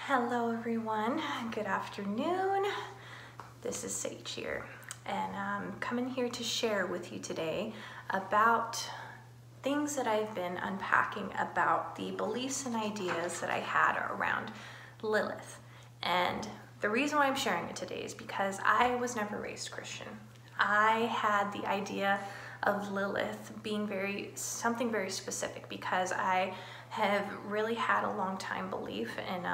Hello everyone, good afternoon. This is Sage here, and I'm coming here to share with you today about things that I've been unpacking about the beliefs and ideas that I had around Lilith. And the reason why I'm sharing it today is because I was never raised Christian. I had the idea of Lilith being something very specific because I have really had a long time belief in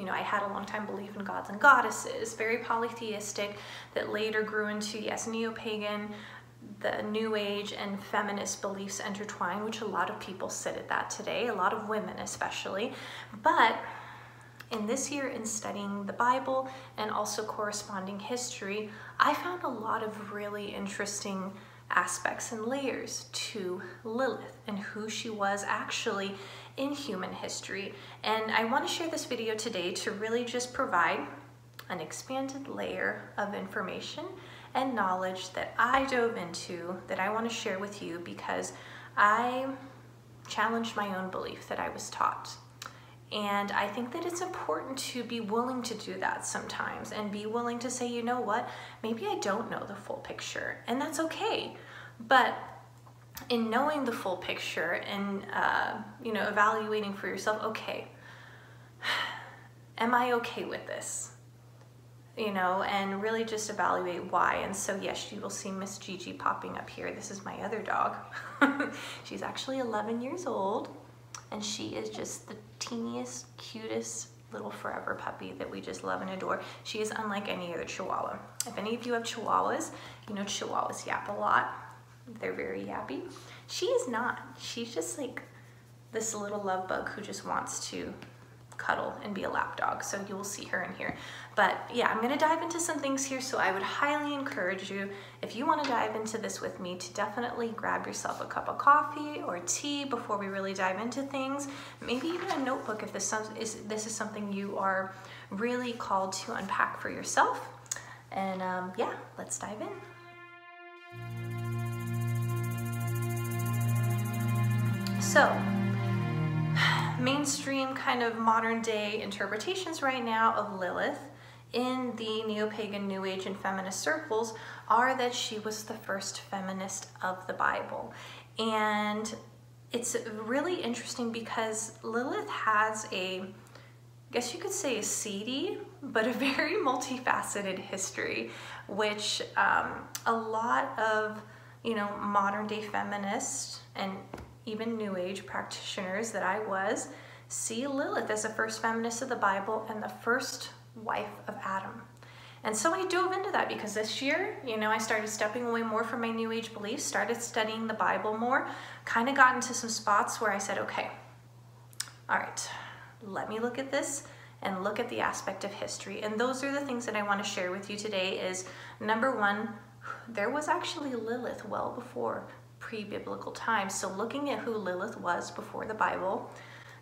I had a long time belief in gods and goddesses, very polytheistic, that later grew into, yes, neo-pagan, the New Age and feminist beliefs intertwined, which a lot of people sit at that today, a lot of women especially. But in this year, in studying the Bible and also corresponding history, I found a lot of really interesting aspects and layers to Lilith and who she was actually in human history. And I want to share this video today to really just provide an expanded layer of information and knowledge that I dove into, that I want to share with you because I challenged my own belief that I was taught. And I think that it's important to be willing to do that sometimes and be willing to say, you know what, maybe I don't know the full picture, and that's okay. But in knowing the full picture and evaluating for yourself, okay, am I okay with this? And really just evaluate why. And so yes, you will see Miss Gigi popping up here. This is my other dog. She's actually 11 years old, and she is just the teeniest, cutest little forever puppy that we just love and adore. She is unlike any other Chihuahua. If any of you have Chihuahuas, you know Chihuahuas yap a lot. They're very yappy. She is not. She's just like this little love bug who just wants to cuddle and be a lap dog. So you will see her in here. But yeah, I'm going to dive into some things here. So I would highly encourage you, if you want to dive into this with me, to definitely grab yourself a cup of coffee or tea before we really dive into things. Maybe even a notebook if this is something you are really called to unpack for yourself. And yeah, let's dive in. So, mainstream kind of modern day interpretations right now of Lilith in the neo-pagan, New Age, and feminist circles are that she was the first feminist of the Bible. And it's really interesting because Lilith has I guess you could say a seedy, but a very multifaceted history, which a lot of, modern day feminists and even New Age practitioners that I was, see Lilith as the first feminist of the Bible and the first wife of Adam. And so I dove into that because this year, I started stepping away more from my New Age beliefs, started studying the Bible more, kind of got into some spots where I said, okay, all right, let me look at this and look at the aspect of history. And those are the things that I want to share with you today is, number one, there was actually Lilith well before pre-biblical times. So looking at who Lilith was before the Bible,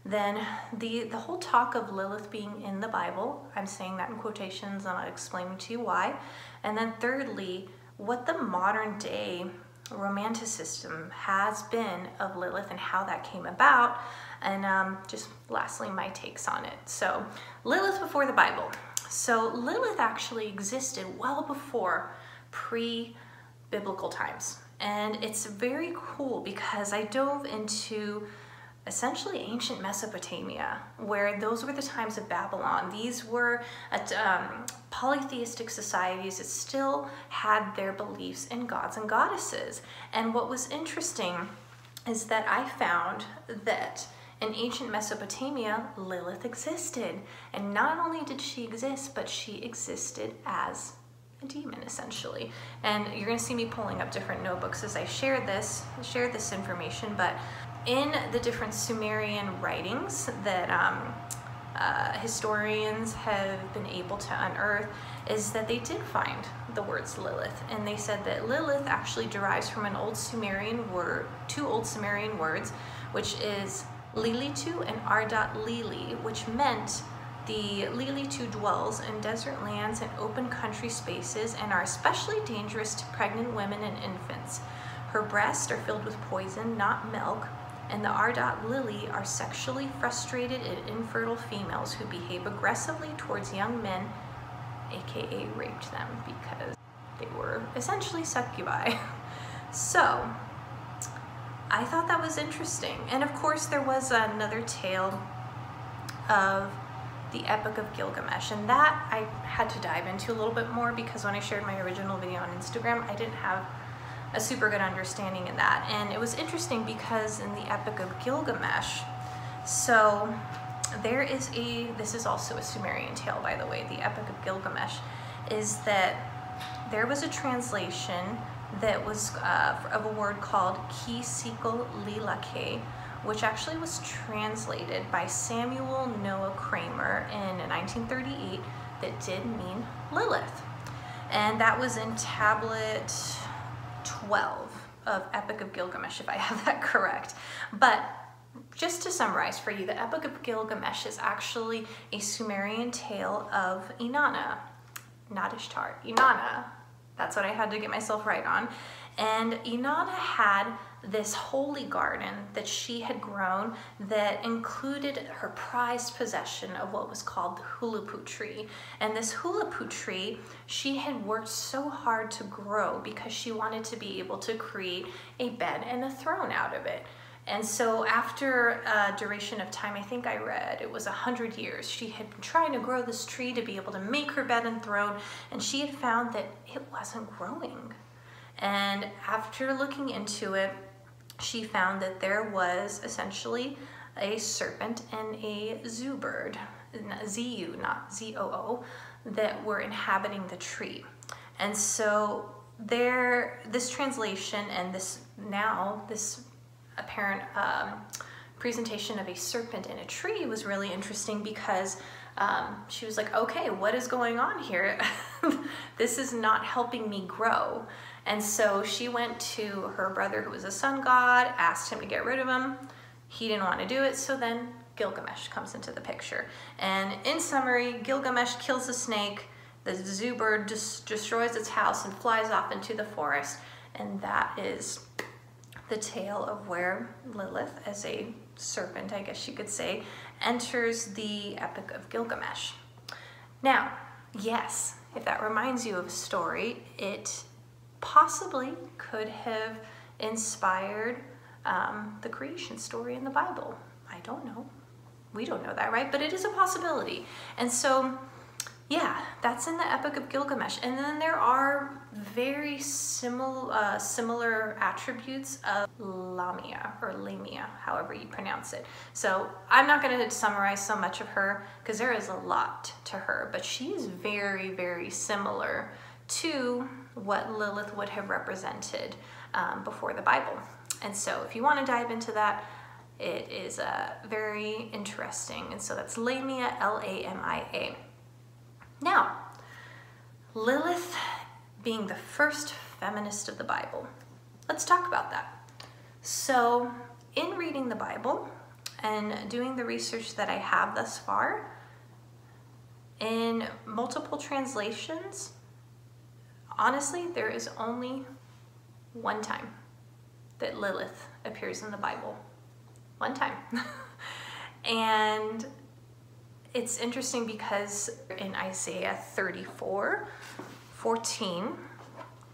then the whole talk of Lilith being in the Bible, I'm saying that in quotations and I'll explain to you why. And then thirdly, what the modern day Romanticism has been of Lilith and how that came about. And just lastly, my takes on it. So Lilith before the Bible. So Lilith actually existed well before pre-biblical times. And it's very cool because I dove into essentially ancient Mesopotamia, where those were the times of Babylon. These were polytheistic societies that still had their beliefs in gods and goddesses. And what was interesting is that I found that in ancient Mesopotamia, Lilith existed. And not only did she exist, but she existed as a demon, essentially. And you're going to see me pulling up different notebooks as I share this information. But in the different Sumerian writings that historians have been able to unearth, is that they did find the words Lilith, and they said that Lilith actually derives from two old Sumerian words, which is Lilitu and Ardat Lili, which meant the Lilitu dwells in desert lands and open country spaces and are especially dangerous to pregnant women and infants. Her breasts are filled with poison, not milk. and the R. Lily are sexually frustrated and infertile females who behave aggressively towards young men, aka raped them, because they were essentially succubi. So I thought that was interesting. And of course there was another tale of the Epic of Gilgamesh, and that I had to dive into a little bit more because when I shared my original video on Instagram, I didn't have a super good understanding in that. And it was interesting because in the Epic of Gilgamesh, so there is this is also a Sumerian tale, by the way, the Epic of Gilgamesh, is that there was a translation that was of a word called Ki Sikil Lilake, which actually was translated by Samuel Noah Kramer in 1938 that did mean Lilith. And that was in tablet 12 of Epic of Gilgamesh, if I have that correct. But just to summarize for you, the Epic of Gilgamesh is actually a Sumerian tale of Inanna, not Ishtar, Inanna. That's what I had to get myself right on. And Inanna had this holy garden that she had grown that included her prized possession of what was called the hulapu tree. And this hulapu tree, she had worked so hard to grow because she wanted to be able to create a bed and a throne out of it. And so after a duration of time, I think I read it was 100 years, she had been trying to grow this tree to be able to make her bed and throne, and she had found that it wasn't growing. And after looking into it, she found that there was essentially a serpent and a zoo bird, ZU, not ZOO, that were inhabiting the tree. And so this translation and this apparent presentation of a serpent in a tree was really interesting because she was like, okay, what is going on here? This is not helping me grow. And so she went to her brother, who was a sun god, asked him to get rid of him. He didn't want to do it, so then Gilgamesh comes into the picture. And in summary, Gilgamesh kills the snake, the zoo bird destroys its house and flies off into the forest, and that is the tale of where Lilith, as a serpent, I guess you could say, enters the Epic of Gilgamesh. Now, yes, if that reminds you of a story, it possibly could have inspired the creation story in the Bible. I don't know. We don't know that, right? But it is a possibility. And so, yeah, that's in the Epic of Gilgamesh. And then there are very similar attributes of Lamia, or Lamia, however you pronounce it. So I'm not going to summarize so much of her because there is a lot to her, but she is very, very similar to what Lilith would have represented before the Bible. And so if you want to dive into that, it is very interesting. And so that's Lamia, Lamia. Now, Lilith being the first feminist of the Bible. Let's talk about that. So in reading the Bible and doing the research that I have thus far, in multiple translations, honestly, there is only one time that Lilith appears in the Bible. One time. And it's interesting because in Isaiah 34:14,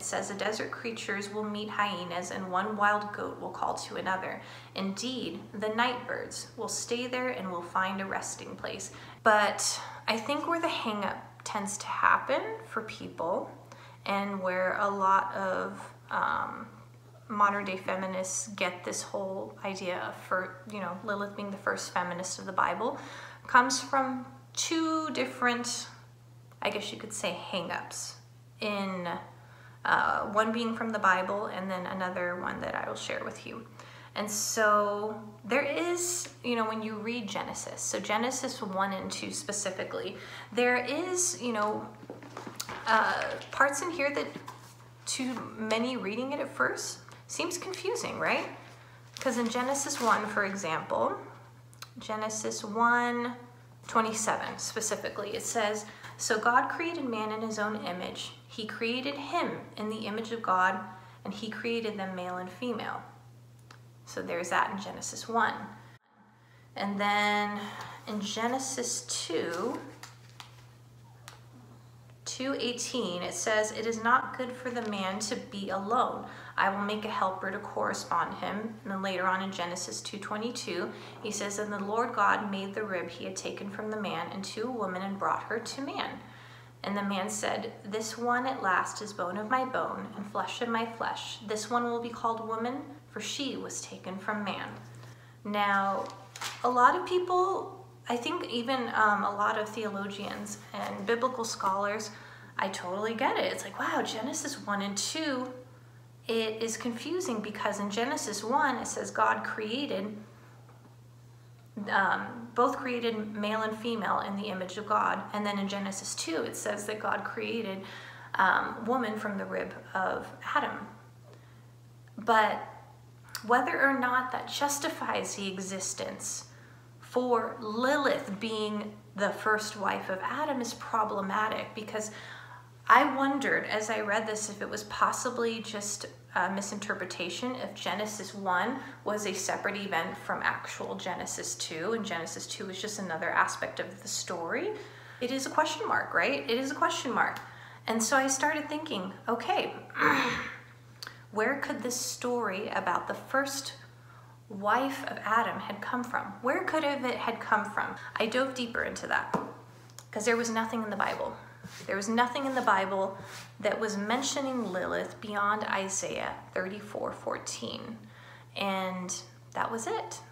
it says, the desert creatures will meet hyenas and one wild goat will call to another. Indeed, the night birds will stay there and will find a resting place. But I think where the hang-up tends to happen for people, and where a lot of modern day feminists get this whole idea of, Lilith being the first feminist of the Bible, comes from two different, I guess you could say, hang-ups. In one being from the Bible, and then another one that I will share with you. And so there is, when you read Genesis, so Genesis 1 and 2 specifically, there is, parts in here that to many reading it at first seems confusing, right? Because in Genesis 1, for example, Genesis 1:27 specifically, it says, so God created man in his own image. He created him in the image of God, and he created them male and female. So So there's that in Genesis 1. And then in Genesis 2:18, it says, "It is not good for the man to be alone. I will make a helper to correspond him." And then later on in Genesis 2:22, he says, "And the Lord God made the rib he had taken from the man into a woman and brought her to man. And the man said, 'This one at last is bone of my bone and flesh of my flesh. This one will be called woman, for she was taken from man.'" Now, a lot of people, I think even a lot of theologians and biblical scholars, I totally get it. It's like, wow, Genesis 1 and 2, it is confusing because in Genesis 1, it says God created, both created male and female in the image of God. And then in Genesis 2, it says that God created woman from the rib of Adam. But whether or not that justifies the existence for Lilith being the first wife of Adam is problematic, because I wondered as I read this if it was possibly just a misinterpretation, if Genesis 1 was a separate event from actual Genesis 2, and Genesis 2 is just another aspect of the story. It is a question mark, right? It is a question mark. And so I started thinking, okay, where could this story about the first wife of Adam had come from? Where could it had come from? I dove deeper into that because there was nothing in the Bible. There was nothing in the Bible that was mentioning Lilith beyond Isaiah 34:14. And that was it.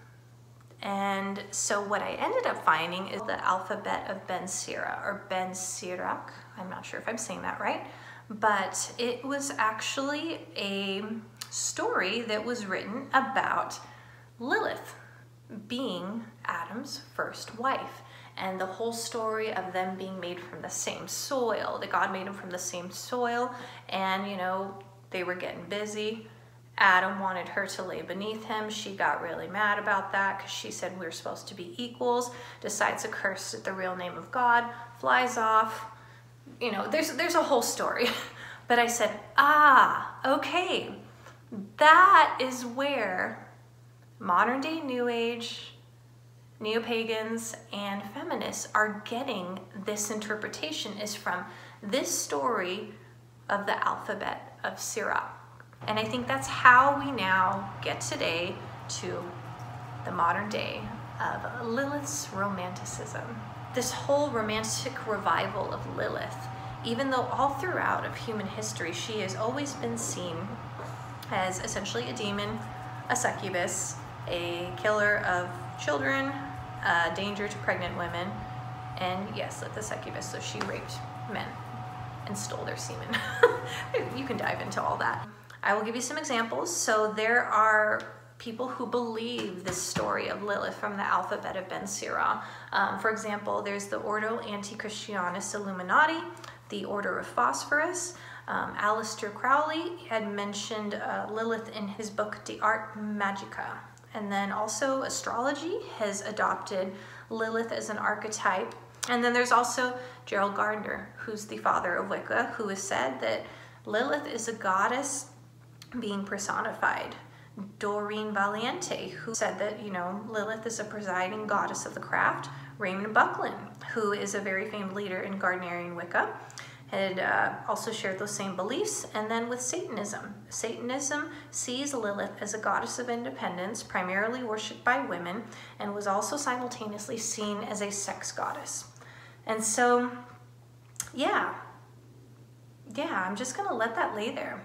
And so what I ended up finding is the alphabet of Ben Sira, or Ben Sirach. I'm not sure if I'm saying that right, but it was actually a story that was written about Lilith being Adam's first wife. And the whole story of them being made from the same soil, that God made them from the same soil, and you know, they were getting busy. Adam wanted her to lay beneath him. She got really mad about that because she said we were supposed to be equals, decides to curse at the real name of God, flies off. You know, there's a whole story. But I said, okay, that is where modern day New Age, neo-pagans, and feminists are getting this interpretation, is from this story of the alphabet of Sirach. And I think that's how we now get today to the modern day of Lilith's Romanticism. This whole romantic revival of Lilith, even though all throughout of human history she has always been seen as essentially a demon, a succubus, a killer of children, a danger to pregnant women, and yes, like the succubus, so she raped men and stole their semen. You can dive into all that. I will give you some examples. So there are people who believe this story of Lilith from the alphabet of Ben Sira. For example, there's the Ordo Antichristianus Illuminati, the Order of Phosphorus. Aleister Crowley had mentioned Lilith in his book De Arte Magica. And then also astrology has adopted Lilith as an archetype. And then there's also Gerald Gardner, who's the father of Wicca, who has said that Lilith is a goddess being personified. Doreen Valiente, who said that, you know, Lilith is a presiding goddess of the craft. Raymond Buckland, who is a very famed leader in Gardnerian Wicca, had also shared those same beliefs. And then with Satanism. Satanism sees Lilith as a goddess of independence, primarily worshipped by women, and was also simultaneously seen as a sex goddess. And so, yeah, I'm just gonna let that lay there.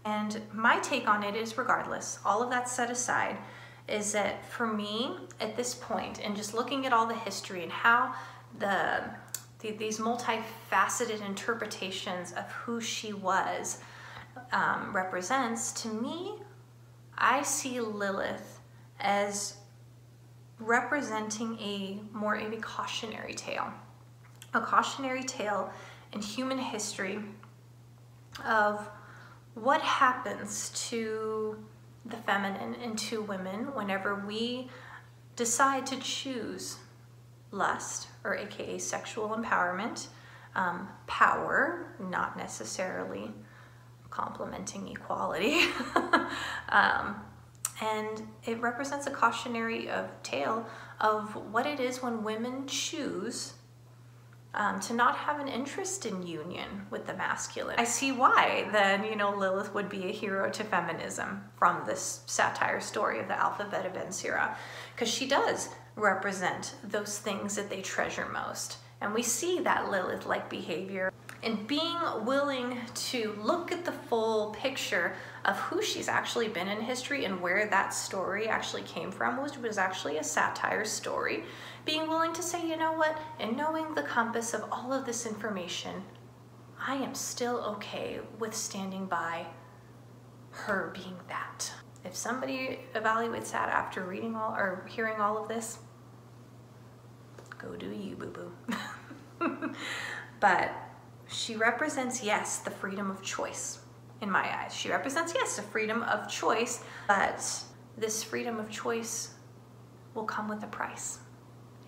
And my take on it is, regardless, all of that set aside, is that for me, at this point, and just looking at all the history and how these multifaceted interpretations of who she was represents, to me, I see Lilith as representing more of a cautionary tale. A cautionary tale in human history of what happens to the feminine and to women whenever we decide to choose lust, or aka sexual empowerment, power, not necessarily complementing equality, And it represents a cautionary tale of what it is when women choose to not have an interest in union with the masculine. I see why then, you know, Lilith would be a hero to feminism from this satire story of the Alpha Beta Ben Sira, because she does represent those things that they treasure most. And we see that Lilith-like behavior and being willing to look at the full picture of who she's actually been in history and where that story actually came from, which was actually a satire story. Being willing to say, you know what, and knowing the compass of all of this information, I am still okay with standing by her being that. If somebody evaluates that after reading all or hearing all of this, go do you, boo-boo. But she represents, yes, the freedom of choice in my eyes. She represents, yes, the freedom of choice, but this freedom of choice will come with a price.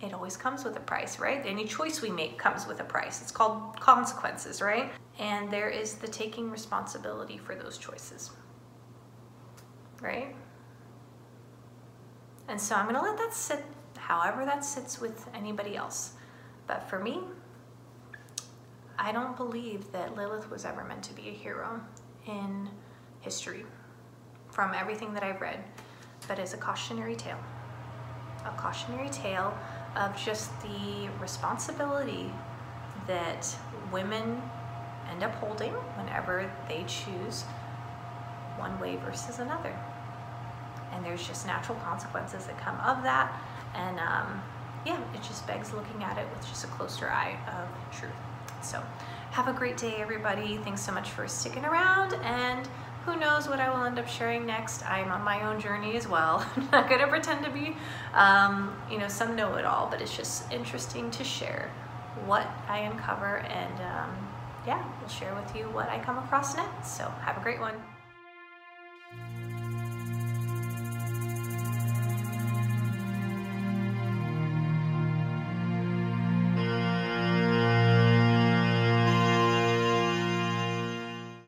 It always comes with a price, right? Any choice we make comes with a price. It's called consequences, right? And there is the taking responsibility for those choices, right? And so I'm gonna let that sit however that sits with anybody else. But for me, I don't believe that Lilith was ever meant to be a hero in history from everything that I've read, but as a cautionary tale. A cautionary tale of just the responsibility that women end up holding whenever they choose one way versus another. And there's just natural consequences that come of that. And yeah, it just begs looking at it with just a closer eye of truth. So have a great day, everybody. Thanks so much for sticking around, and who knows what I will end up sharing next. I'm on my own journey as well. I'm not gonna pretend to be, you know, some know-it-all, but it's just interesting to share what I uncover, and yeah, we'll share with you what I come across next. So have a great one.